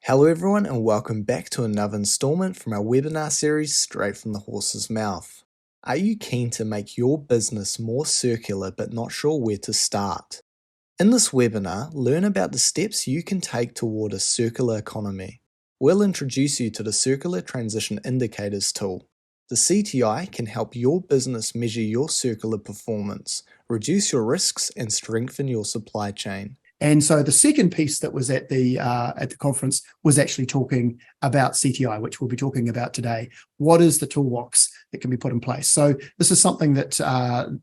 Hello everyone and welcome back to another installment from our webinar series Straight from the Horse's Mouth. Are you keen to make your business more circular but not sure where to start? In this webinar, learn about the steps you can take toward a circular economy. We'll introduce you to the Circular Transition Indicators tool. The CTI can help your business measure your circular performance, reduce your risks and strengthen your supply chain. And so the second piece that was at the conference was actually talking about CTI, which we'll be talking about today. What is the toolbox that can be put in place? So this is something that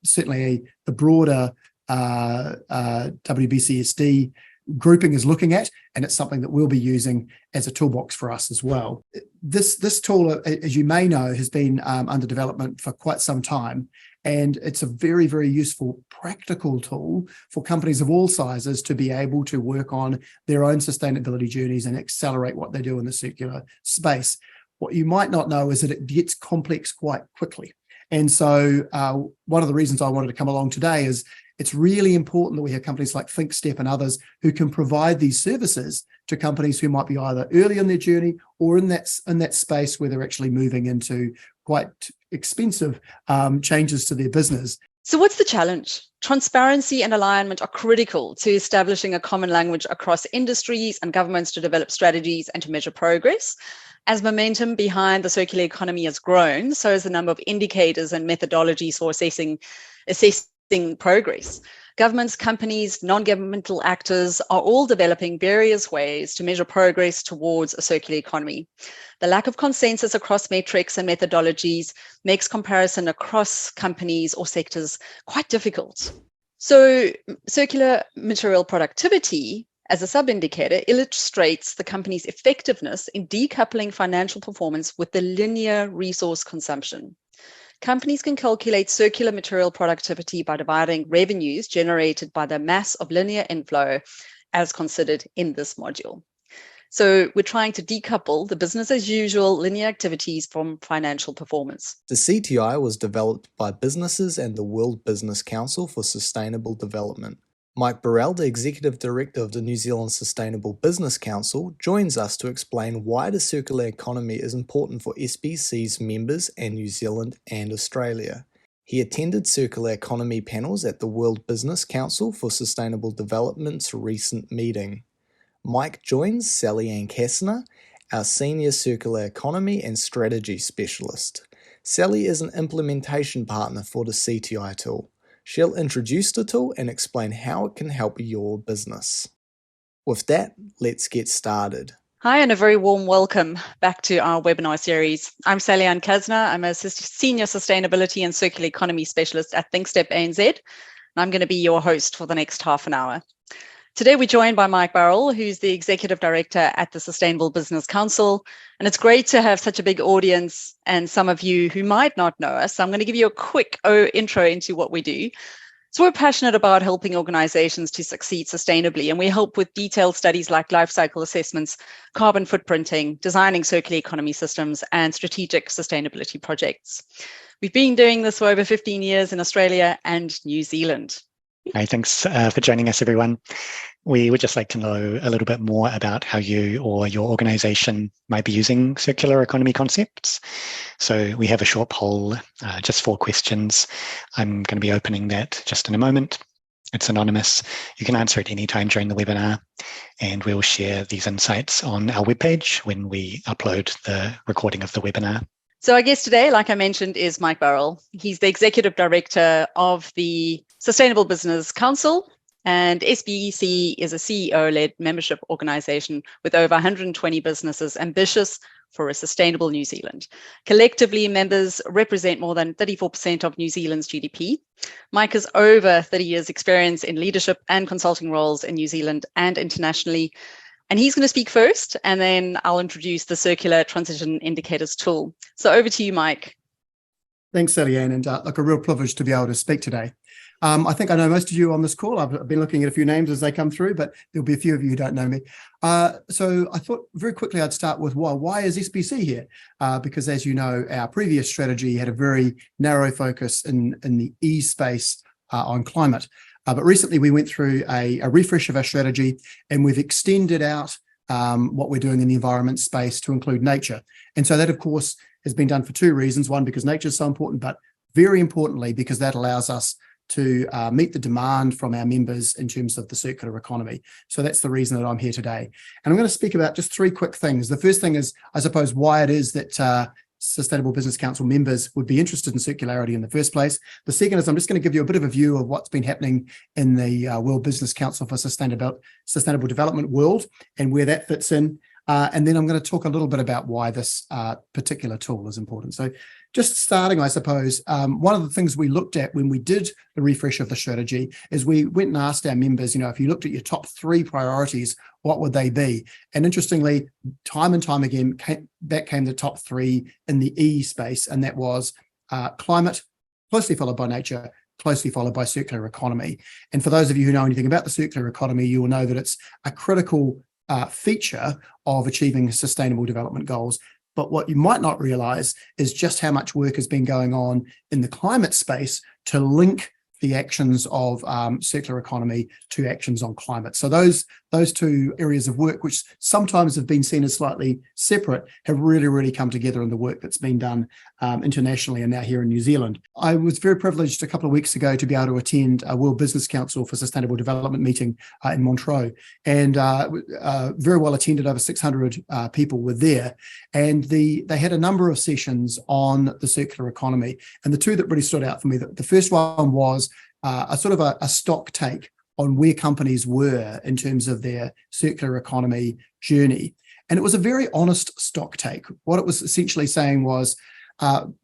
certainly the broader WBCSD grouping is looking at, and it's something that we'll be using as a toolbox for us as well. This tool, as you may know, has been under development for quite some time. And it's a very, very useful, practical tool for companies of all sizes to be able to work on their own sustainability journeys and accelerate what they do in the circular space. What you might not know is that it gets complex quite quickly. And so one of the reasons I wanted to come along today is it's really important that we have companies like ThinkStep and others who can provide these services to companies who might be either early in their journey or in that space where they're actually moving into quite expensive changes to their business. So what's the challenge? Transparency and alignment are critical to establishing a common language across industries and governments to develop strategies and to measure progress. As momentum behind the circular economy has grown, so has the number of indicators and methodologies for assessing progress. Governments, companies, non-governmental actors are all developing various ways to measure progress towards a circular economy. The lack of consensus across metrics and methodologies makes comparison across companies or sectors quite difficult. So circular material productivity as a sub-indicator illustrates the company's effectiveness in decoupling financial performance with the linear resource consumption. Companies can calculate circular material productivity by dividing revenues generated by the mass of linear inflow as considered in this module. So we're trying to decouple the business as usual linear activities from financial performance. The CTI was developed by businesses and the World Business Council for Sustainable Development. Mike Burrell, the Executive Director of the New Zealand Sustainable Business Council, joins us to explain why the circular economy is important for SBC's members and New Zealand and Australia. He attended circular economy panels at the World Business Council for Sustainable Development's recent meeting. Mike joins Sally Anne Kasner, our Senior Circular Economy and Strategy Specialist. Sally is an implementation partner for the CTI tool. She'll introduce the tool and explain how it can help your business. With that, let's get started. Hi, and a very warm welcome back to our webinar series. I'm Sally Anne Kasner. I'm a Senior Sustainability and Circular Economy Specialist at thinkstep-anz, and I'm going to be your host for the next half an hour. Today, we're joined by Mike Burrell, who's the Executive Director at the Sustainable Business Council. And it's great to have such a big audience and some of you who might not know us. So I'm going to give you a quick intro into what we do. So we're passionate about helping organizations to succeed sustainably, and we help with detailed studies like life cycle assessments, carbon footprinting, designing circular economy systems, and strategic sustainability projects. We've been doing this for over 15 years in Australia and New Zealand. Hi, thanks for joining us, everyone. We would just like to know a little bit more about how you or your organization might be using circular economy concepts. So we have a short poll, just 4 questions. I'm going to be opening that just in a moment. It's anonymous. You can answer at any time during the webinar, and we'll share these insights on our webpage when we upload the recording of the webinar. So our guest today, like I mentioned, is Mike Burrell. He's the Executive Director of the Sustainable Business Council, and SBC is a CEO-led membership organization with over 120 businesses ambitious for a sustainable New Zealand. Collectively, members represent more than 34% of New Zealand's GDP. Mike has over 30 years experience in leadership and consulting roles in New Zealand and internationally. And he's going to speak first, and then I'll introduce the Circular Transition Indicators tool. So over to you, Mike. Thanks, Sally Anne, and a real privilege to be able to speak today. I think I know most of you on this call. I've been looking at a few names as they come through, but there'll be a few of you who don't know me. So I thought very quickly I'd start with why is SBC here? Because as you know, our previous strategy had a very narrow focus in the E space on climate. But recently we went through a refresh of our strategy, and we've extended out what we're doing in the environment space to include nature. And so that, of course, has been done for two reasons. One, because nature is so important, but very importantly, because that allows us to meet the demand from our members in terms of the circular economy. So that's the reason that I'm here today. And I'm going to speak about just three quick things. The first thing is, I suppose, why it is that Sustainable Business Council members would be interested in circularity in the first place. The second is I'm just going to give you a bit of a view of what's been happening in the World Business Council for Sustainable Development world and where that fits in. And then I'm going to talk a little bit about why this particular tool is important. So just starting, I suppose, one of the things we looked at when we did the refresh of the strategy is we went and asked our members, if you looked at your top three priorities, what would they be? And interestingly, time and time again, that came the top three in the E space, and that was climate, closely followed by nature, closely followed by circular economy. And for those of you who know anything about the circular economy, you will know that it's a critical feature of achieving sustainable development goals. But what you might not realize is just how much work has been going on in the climate space to link the actions of circular economy to actions on climate. So those two areas of work, which sometimes have been seen as slightly separate, have really come together in the work that's been done internationally and now here in New Zealand. I was very privileged a couple of weeks ago to be able to attend a World Business Council for Sustainable Development meeting in Montreux, and very well attended. Over 600 people were there, and they had a number of sessions on the circular economy. And the two that really stood out for me, the first one was a sort of a stock take on where companies were in terms of their circular economy journey. And it was a very honest stock take. What it was essentially saying was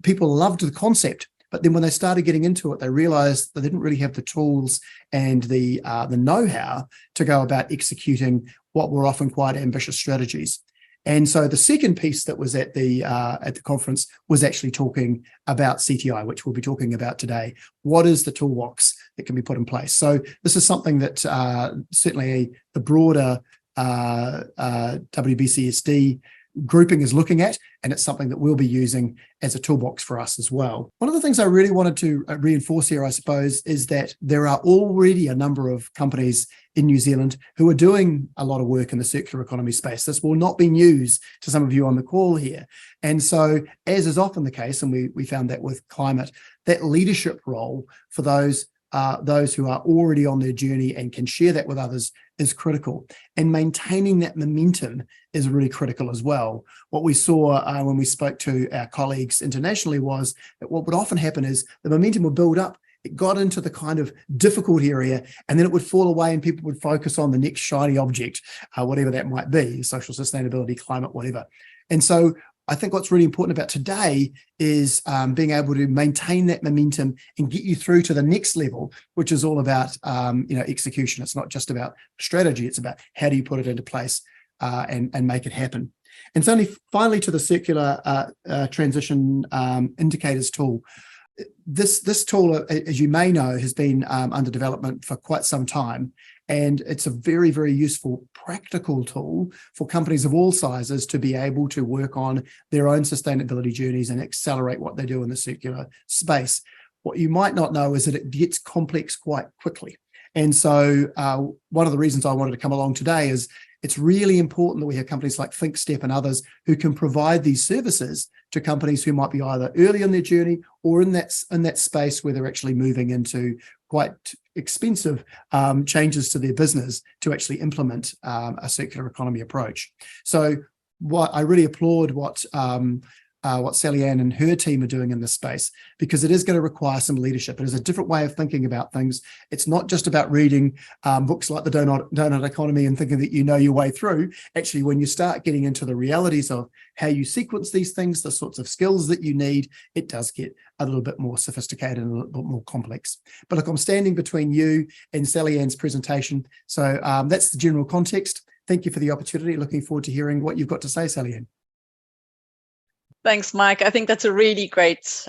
people loved the concept, but then when they started getting into it, they realized they didn't really have the tools and the know-how to go about executing what were often quite ambitious strategies. And so the second piece that was at the conference was actually talking about CTI, which we'll be talking about today. What is the toolbox that can be put in place? So this is something that certainly the broader WBCSD grouping is looking at, and it's something that we'll be using as a toolbox for us as well. One of the things I really wanted to reinforce here, I suppose, is that there are already a number of companies in New Zealand who are doing a lot of work in the circular economy space. This will not be news to some of you on the call here. And so, as is often the case, and we found that with climate, that leadership role for those who are already on their journey and can share that with others is critical. And maintaining that momentum is really critical as well. What we saw when we spoke to our colleagues internationally was that what would often happen is the momentum would build up. It got into the kind of difficult area, and then it would fall away and people would focus on the next shiny object, whatever that might be, social sustainability, climate, whatever. And so I think what's really important about today is being able to maintain that momentum and get you through to the next level, which is all about execution. It's not just about strategy; it's about how do you put it into place and make it happen. And so, finally, to the circular transition indicators tool. This tool, as you may know, has been under development for quite some time, and it's a very useful practical tool for companies of all sizes to be able to work on their own sustainability journeys and accelerate what they do in the circular space. What you might not know is that it gets complex quite quickly. And so one of the reasons I wanted to come along today is it's really important that we have companies like ThinkStep and others who can provide these services to companies who might be either early in their journey or in that space where they're actually moving into quite expensive changes to their business to actually implement a circular economy approach. So I really applaud what Sally Anne and her team are doing in this space, because it is going to require some leadership. It is a different way of thinking about things. It's not just about reading books like The Donut Economy and thinking that you know your way through. Actually, when you start getting into the realities of how you sequence these things, the sorts of skills that you need, it does get a little bit more sophisticated and a little bit more complex. But look, I'm standing between you and Sally Anne's presentation. So that's the general context. Thank you for the opportunity. Looking forward to hearing what you've got to say, Sally Anne. Thanks, Mike. I think that's a really great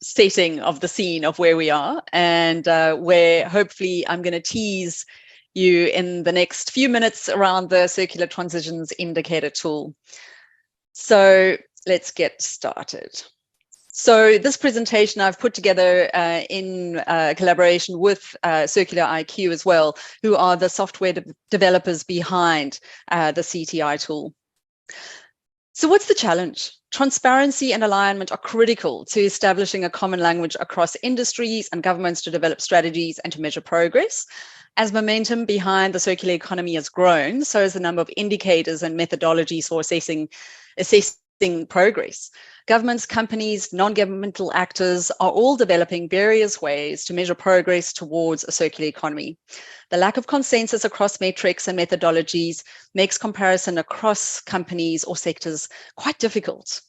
setting of the scene of where we are, and where hopefully I'm going to tease you in the next few minutes around the Circular Transitions Indicator tool. So let's get started. So this presentation I've put together in collaboration with Circular IQ as well, who are the software developers behind the CTI tool. So what's the challenge? Transparency and alignment are critical to establishing a common language across industries and governments to develop strategies and to measure progress. As momentum behind the circular economy has grown, so has the number of indicators and methodologies for assessing progress. Governments, companies, non-governmental actors are all developing various ways to measure progress towards a circular economy. The lack of consensus across metrics and methodologies makes comparison across companies or sectors quite difficult.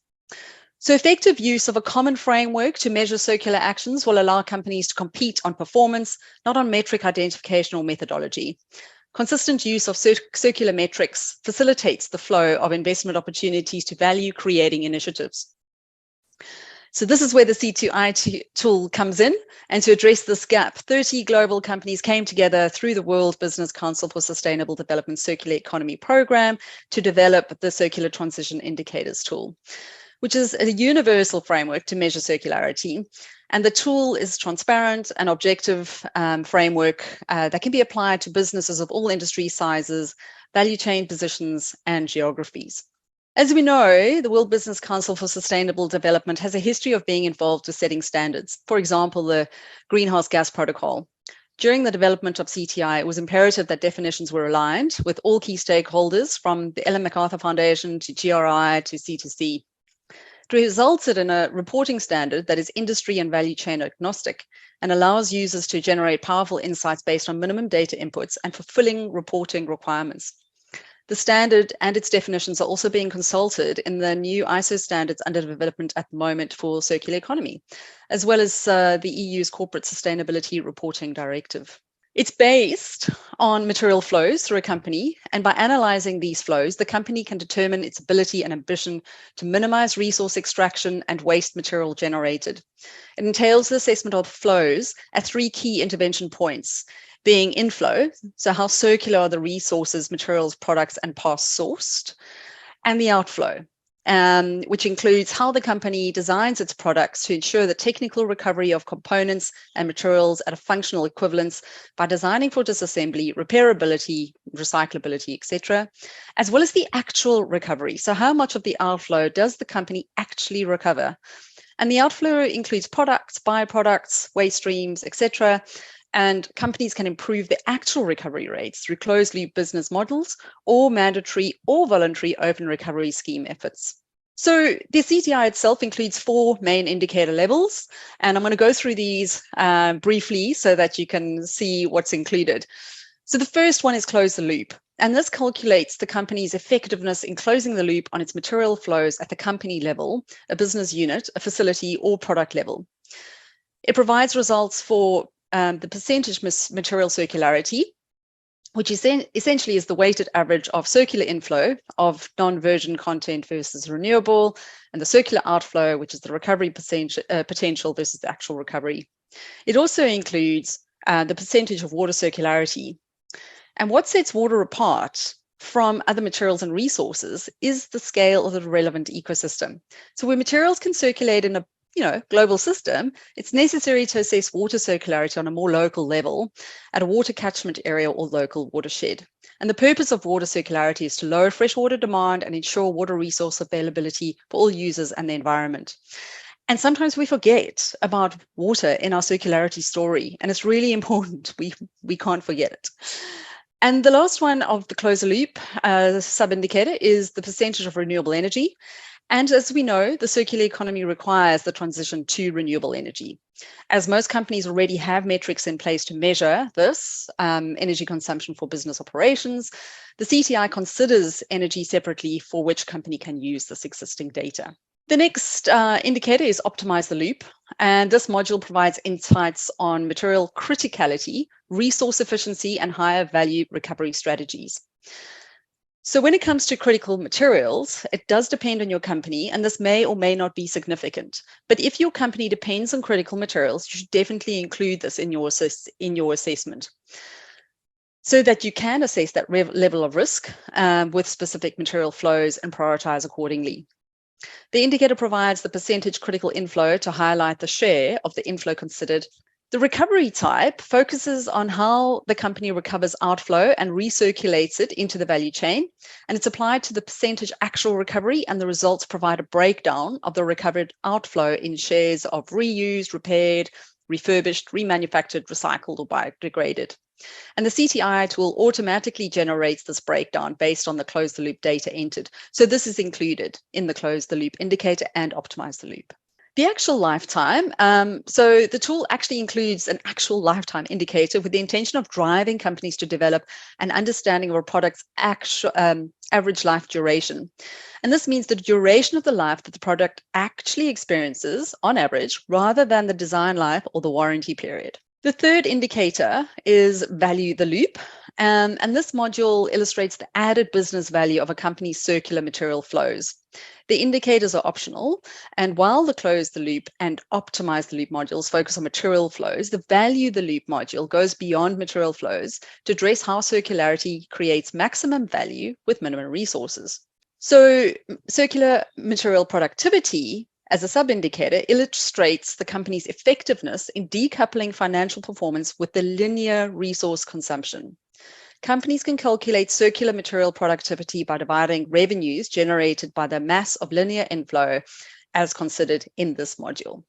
So effective use of a common framework to measure circular actions will allow companies to compete on performance, not on metric identification or methodology. Consistent use of circular metrics facilitates the flow of investment opportunities to value-creating initiatives. So this is where the CTI tool comes in. And to address this gap, 30 global companies came together through the World Business Council for Sustainable Development Circular Economy Program to develop the Circular Transition Indicators tool, which is a universal framework to measure circularity. And the tool is transparent and objective framework that can be applied to businesses of all industry sizes, value chain positions, and geographies. As we know, the World Business Council for Sustainable Development has a history of being involved with setting standards. For example, the Greenhouse Gas Protocol. During the development of CTI, it was imperative that definitions were aligned with all key stakeholders, from the Ellen MacArthur Foundation to GRI to C2C. It resulted in a reporting standard that is industry and value chain agnostic and allows users to generate powerful insights based on minimum data inputs and fulfilling reporting requirements. The standard and its definitions are also being consulted in the new ISO standards under development at the moment for circular economy, as well as the EU's Corporate Sustainability Reporting Directive. It's based on material flows through a company, and by analyzing these flows, the company can determine its ability and ambition to minimize resource extraction and waste material generated. It entails the assessment of flows at 3 key intervention points, being inflow, so how circular are the resources, materials, products, and past sourced, and the outflow, which includes how the company designs its products to ensure the technical recovery of components and materials at a functional equivalence by designing for disassembly, repairability, recyclability, etc., as well as the actual recovery. So how much of the outflow does the company actually recover? And the outflow includes products, byproducts, waste streams, etc., and companies can improve the actual recovery rates through closed-loop business models or mandatory or voluntary open recovery scheme efforts. So the CTI itself includes 4 main indicator levels, and I'm going to go through these briefly so that you can see what's included. So the first one is close the loop, and this calculates the company's effectiveness in closing the loop on its material flows at the company level, a business unit, a facility, or product level. It provides results for the percentage material circularity, which essentially is the weighted average of circular inflow of non-virgin content versus renewable, and the circular outflow, which is the recovery potential versus the actual recovery. It also includes the percentage of water circularity. And what sets water apart from other materials and resources is the scale of the relevant ecosystem. So where materials can circulate in a global system, it's necessary to assess water circularity on a more local level at a water catchment area or local watershed. And the purpose of water circularity is to lower freshwater demand and ensure water resource availability for all users and the environment. And sometimes we forget about water in our circularity story, and it's really important. We can't forget it. And the last one of the closed loop sub-indicator is the percentage of renewable energy. And as we know, the circular economy requires the transition to renewable energy. As most companies already have metrics in place to measure this energy consumption for business operations, the CTI considers energy separately for which company can use this existing data. The next indicator is optimize the loop, and this module provides insights on material criticality, resource efficiency, and higher value recovery strategies. So when it comes to critical materials, it does depend on your company, and this may or may not be significant. But if your company depends on critical materials, you should definitely include this in your assessment so that you can assess that level of risk with specific material flows and prioritize accordingly. The indicator provides the percentage critical inflow to highlight the share of the inflow considered. The recovery type focuses on how the company recovers outflow and recirculates it into the value chain, and it's applied to the percentage actual recovery, and the results provide a breakdown of the recovered outflow in shares of reused, repaired, refurbished, remanufactured, recycled, or biodegraded. And the CTI tool automatically generates this breakdown based on the close the loop data entered. So this is included in the close the loop indicator and optimize the loop. The actual lifetime, so the tool actually includes an actual lifetime indicator with the intention of driving companies to develop an understanding of a product's actual average life duration. And this means the duration of the life that the product actually experiences on average, rather than the design life or the warranty period. The third indicator is value the loop. And this module illustrates the added business value of a company's circular material flows. The indicators are optional, and while the close the loop and optimize the loop modules focus on material flows, the value the loop module goes beyond material flows to address how circularity creates maximum value with minimum resources. So circular material productivity as a sub-indicator illustrates the company's effectiveness in decoupling financial performance with the linear resource consumption. Companies can calculate circular material productivity by dividing revenues generated by the mass of linear inflow as considered in this module.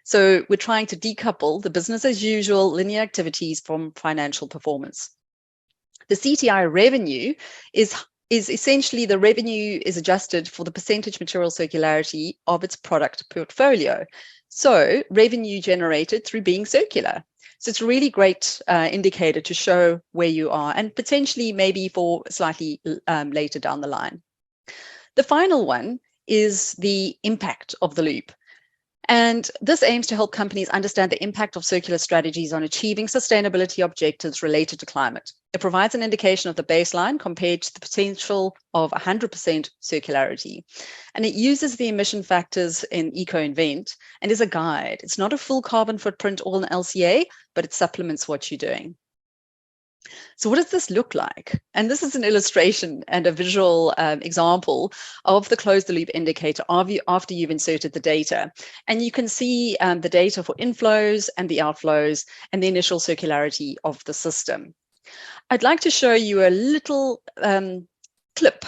So we're trying to decouple the business as usual linear activities from financial performance. The CTI revenue is essentially the revenue is adjusted for the percentage material circularity of its product portfolio. So revenue generated through being circular. So it's a really great indicator to show where you are, and potentially maybe for slightly later down the line. The final one is the impact of the loop. And this aims to help companies understand the impact of circular strategies on achieving sustainability objectives related to climate. It provides an indication of the baseline compared to the potential of 100% circularity. And it uses the emission factors in EcoInvent and is a guide. It's not a full carbon footprint or an LCA, but it supplements what you're doing. So what does this look like? And this is an illustration and a visual example of the close the loop indicator after you've inserted the data. And you can see the data for inflows and the outflows and the initial circularity of the system. I'd like to show you a little clip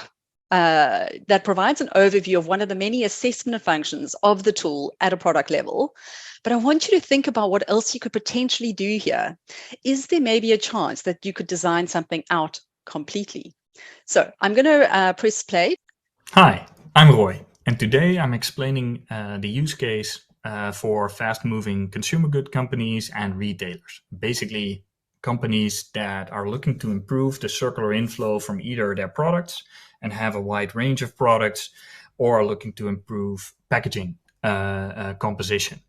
that provides an overview of one of the many assessment functions of the tool at a product level. But I want you to think about what else you could potentially do here. Is there maybe a chance that you could design something out completely? So I'm going to press play. Hi, I'm Roy, and today I'm explaining the use case for fast-moving consumer good companies and retailers. Basically, companies that are looking to improve the circular inflow from either their products and have a wide range of products, or are looking to improve packaging composition.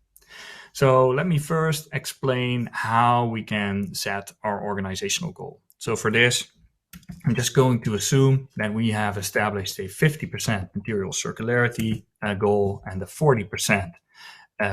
So let me first explain how we can set our organizational goal. So for this, I'm just going to assume that we have established a 50% material circularity goal and a 40%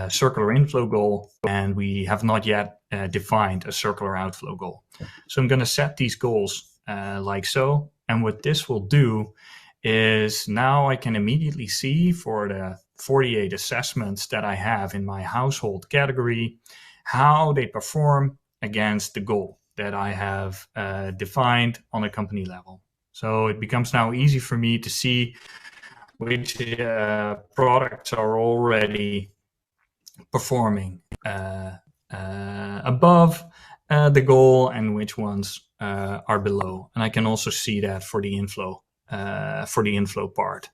circular inflow goal, and we have not yet defined a circular outflow goal. So I'm going to set these goals like so, and what this will do is now I can immediately see for the 48 assessments that I have in my household category, how they perform against the goal that I have defined on a company level. So it becomes now easy for me to see which products are already performing above the goal and which ones are below. And I can also see that for the inflow part.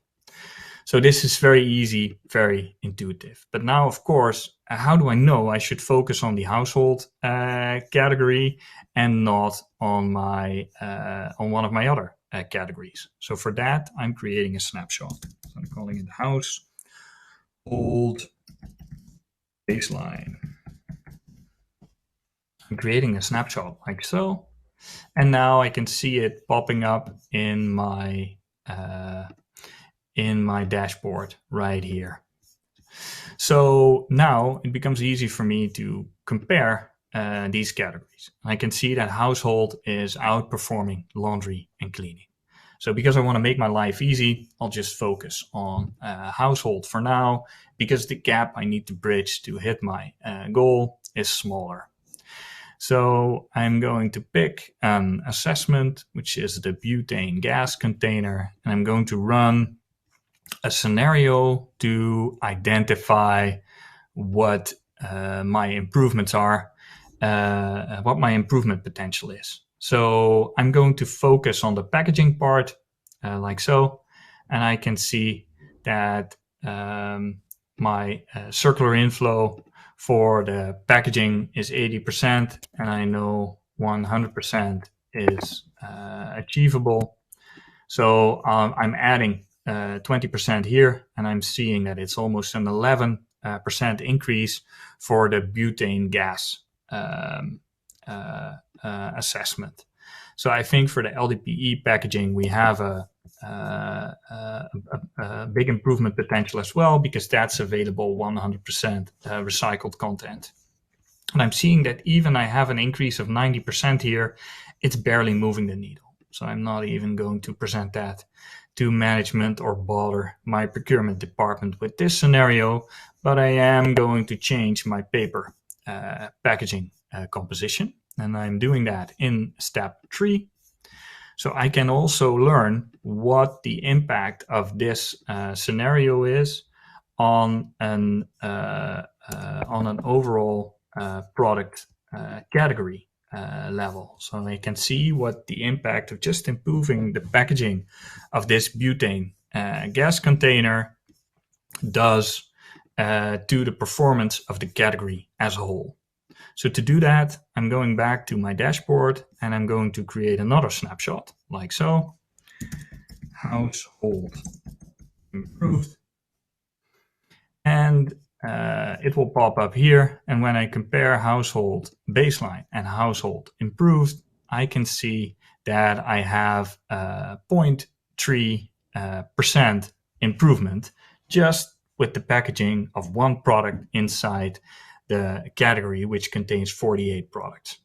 So this is very easy, very intuitive. But now, of course, how do I know I should focus on the household category and not on my on one of my other categories? So for that, I'm creating a snapshot. So I'm calling it household baseline. I'm creating a snapshot like so, and now I can see it popping up in my dashboard right here. So now it becomes easy for me to compare these categories. I can see that household is outperforming laundry and cleaning. So because I want to make my life easy, I'll just focus on household for now, because the gap I need to bridge to hit my goal is smaller. So I'm going to pick an assessment, which is the butane gas container, and I'm going to run a scenario to identify what my improvements are, what my improvement potential is. So I'm going to focus on the packaging part, like so, and I can see that my circular inflow for the packaging is 80%, and I know 100% is achievable. So I'm adding 20% here, and I'm seeing that it's almost an 11% increase for the butane gas assessment. So I think for the LDPE packaging, we have a big improvement potential as well, because that's available 100% recycled content. And I'm seeing that even I have an increase of 90% here, it's barely moving the needle. So I'm not even going to present that to management or bother my procurement department with this scenario, but I am going to change my paper packaging composition. And I'm doing that in step 3. So I can also learn what the impact of this scenario is on an overall product category level. So I can see what the impact of just improving the packaging of this butane gas container does to the performance of the category as a whole. So to do that, I'm going back to my dashboard and I'm going to create another snapshot, like so. Household improved. And it will pop up here. And when I compare household baseline and household improved, I can see that I have 0.3% improvement just with the packaging of one product inside the category, which contains 48 products.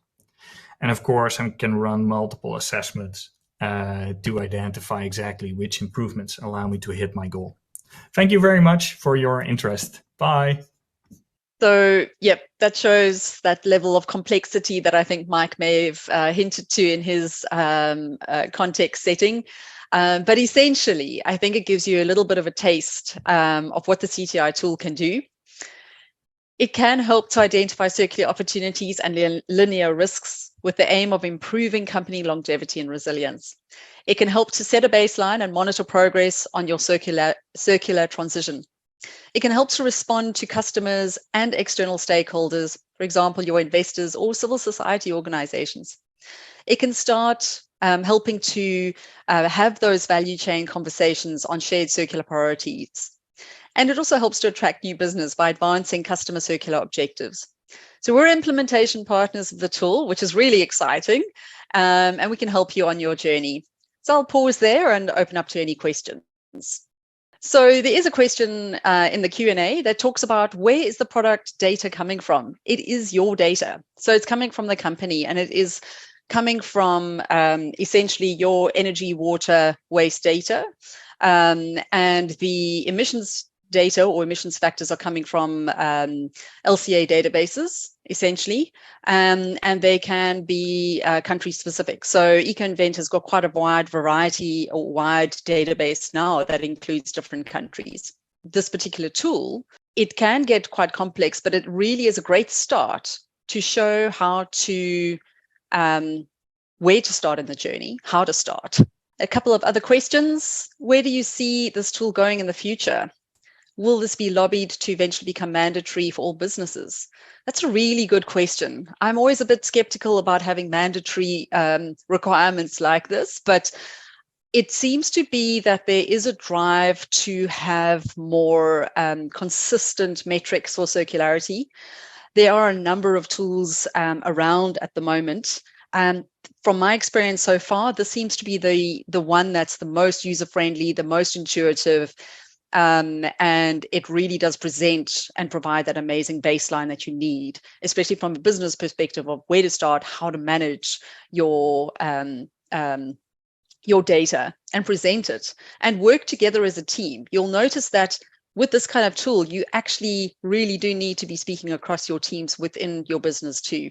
And of course, I can run multiple assessments to identify exactly which improvements allow me to hit my goal. Thank you very much for your interest. Bye. So, yep, that shows that level of complexity that I think Mike may have hinted to in his context setting. But essentially, I think it gives you a little bit of a taste of what the CTI tool can do. It can help to identify circular opportunities and linear risks with the aim of improving company longevity and resilience. It can help to set a baseline and monitor progress on your circular transition. It can help to respond to customers and external stakeholders, for example, your investors or civil society organizations. It can start helping to have those value chain conversations on shared circular priorities. And it also helps to attract new business by advancing customer circular objectives. So we're implementation partners of the tool, which is really exciting, and we can help you on your journey. So I'll pause there and open up to any questions. So there is a question in the Q&A that talks about where is the product data coming from? It is your data. So it's coming from the company, and it is coming from essentially your energy, water, waste data, and the emissions data or emissions factors are coming from LCA databases, essentially, and they can be country specific. So EcoInvent has got quite a wide variety or wide database now that includes different countries. This particular tool, it can get quite complex, but it really is a great start to show how to, where to start in the journey, how to start. A couple of other questions. Where do you see this tool going in the future? Will this be lobbied to eventually become mandatory for all businesses? That's a really good question. I'm always a bit skeptical about having mandatory requirements like this, but it seems to be that there is a drive to have more consistent metrics for circularity. There are a number of tools around at the moment. From my experience so far, this seems to be the one that's the most user-friendly, the most intuitive, and it really does present and provide that amazing baseline that you need, especially from a business perspective of where to start, how to manage your your data and present it and work together as a team. You'll notice that with this kind of tool, you actually really do need to be speaking across your teams within your business too.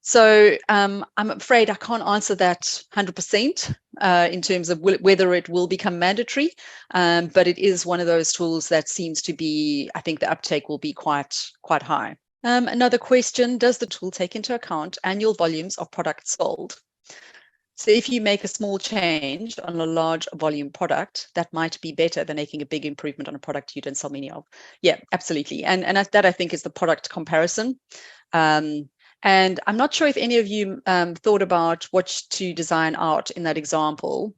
So I'm afraid I can't answer that 100% in terms of whether it will become mandatory, but it is one of those tools that seems to be, I think the uptake will be quite high. Another question, does the tool take into account annual volumes of products sold? So if you make a small change on a large volume product, that might be better than making a big improvement on a product you don't sell many of. Yeah, absolutely. And that I think is the product comparison. And I'm not sure if any of you thought about what to design out in that example.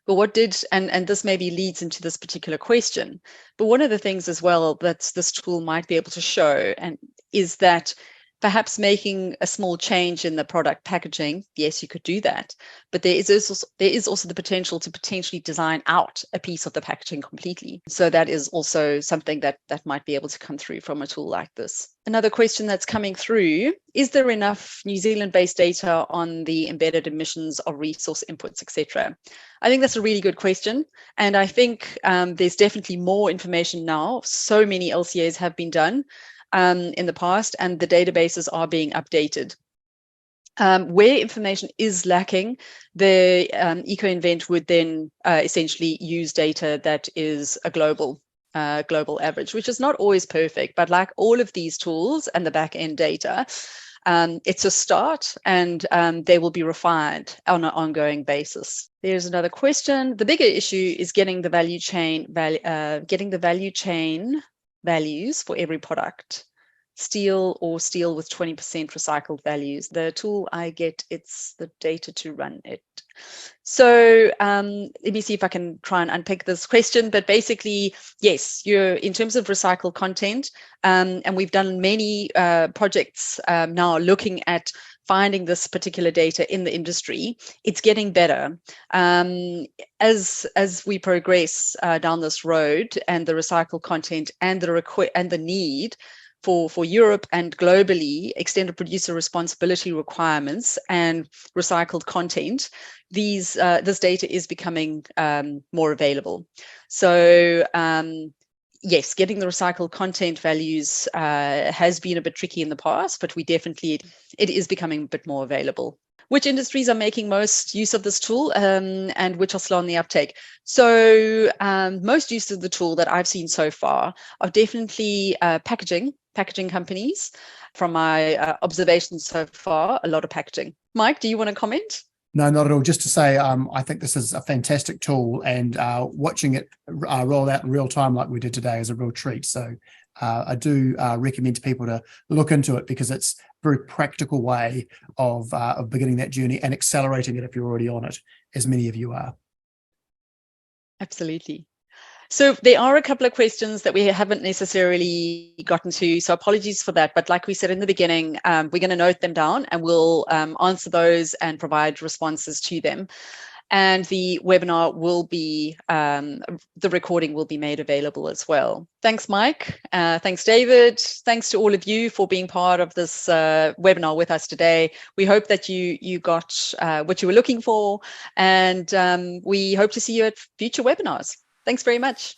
But what did, and this maybe leads into this particular question, but one of the things as well that this tool might be able to show and is that perhaps making a small change in the product packaging, yes, you could do that, but there is also the potential to potentially design out a piece of the packaging completely. So that is also something that might be able to come through from a tool like this. Another question that's coming through, is there enough New Zealand-based data on the embedded emissions of resource inputs, etc.? I think that's a really good question. And I think there's definitely more information now. So many LCAs have been done in the past, and the databases are being updated. Where information is lacking, the EcoInvent would then essentially use data that is a global average, which is not always perfect, but like all of these tools and the back-end data, it's a start, and they will be refined on an ongoing basis. There's another question. The bigger issue is getting the value chain values for every product. Steel with 20% recycled values. The tool I get, it's the data to run it. So let me see if I can try and unpick this question, but basically, yes, you're in terms of recycled content, and we've done many projects now looking at finding this particular data in the industry. It's getting better. As we progress down this road, and the recycled content and the need for Europe and globally, extended producer responsibility requirements and recycled content, this data is becoming more available. So yes, getting the recycled content values has been a bit tricky in the past, but it is becoming a bit more available. Which industries are making most use of this tool and which are slow on the uptake? So most use of the tool that I've seen so far are definitely packaging companies. From my observations so far, a lot of packaging. Mike, do you want to comment? No, not at all. Just to say, I think this is a fantastic tool, and watching it roll out in real time like we did today is a real treat. So I do recommend to people to look into it, because it's a very practical way of beginning that journey and accelerating it if you're already on it, as many of you are. Absolutely. So there are a couple of questions that we haven't necessarily gotten to, so apologies for that. But like we said in the beginning, we're going to note them down, and we'll answer those and provide responses to them. And the webinar will be, the recording will be made available as well. Thanks, Mike. Thanks, David. Thanks to all of you for being part of this webinar with us today. We hope that you got what you were looking for, and we hope to see you at future webinars. Thanks very much.